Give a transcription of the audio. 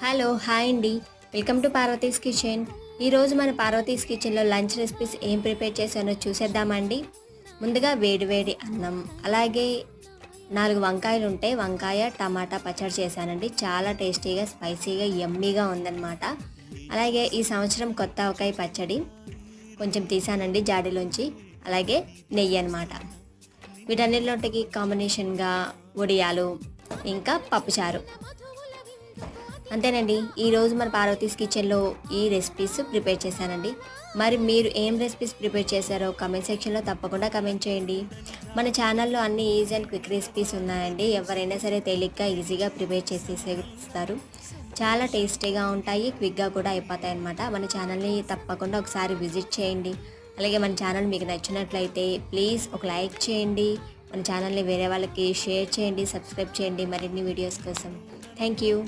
Hello hi అండి, welcome to Parvati's kitchen. ఈరోజు మన పార్వతీస్ కిచెన్లో లంచ్ రెసిపీస్ ఏం ప్రిపేర్ చేశానో చూసేద్దామండి. ముందుగా వేడి అన్నం, అలాగే 4 వంకాయలు ఉంటే వంకాయ టమాటా పచ్చడి చేశానండి. చాలా టేస్టీగా స్పైసీగా యమ్మీగా ఉందన్నమాట. అలాగే ఈ సంవత్సరం కొత్త ఆవకాయ పచ్చడి కొంచెం తీసానండి జాడీలోంచి. అలాగే నెయ్యి అనమాట. వీటన్నిటిలోకి కాంబినేషన్గా వడియాలు, ఇంకా పప్పుచారు. అంతేనండి, ఈరోజు మన పార్వతీస్ కిచెన్లో ఈ రెసిపీస్ ప్రిపేర్ చేశానండి. మరి మీరు ఏం రెసిపీస్ ప్రిపేర్ చేశారో కమెంట్ సెక్షన్లో తప్పకుండా కమెంట్ చేయండి. మన ఛానల్లో అన్ని ఈజీ అండ్ క్విక్ రెసిపీస్ ఉన్నాయండి. ఎవరైనా సరే తేలిగ్గా ఈజీగా ప్రిపేర్ చేసేస్తారు. చాలా టేస్టీగా ఉంటాయి, క్విక్గా కూడా అయిపోతాయి అన్నమాట. మన ఛానల్ని తప్పకుండా ఒకసారి విజిట్ చేయండి. అలాగే మన ఛానల్ మీకు నచ్చినట్లయితే ప్లీజ్ ఒక లైక్ చేయండి. మన ఛానల్ని వేరే వాళ్ళకి షేర్ చేయండి, సబ్స్క్రైబ్ చేయండి మరిన్ని వీడియోస్ కోసం. Thank you.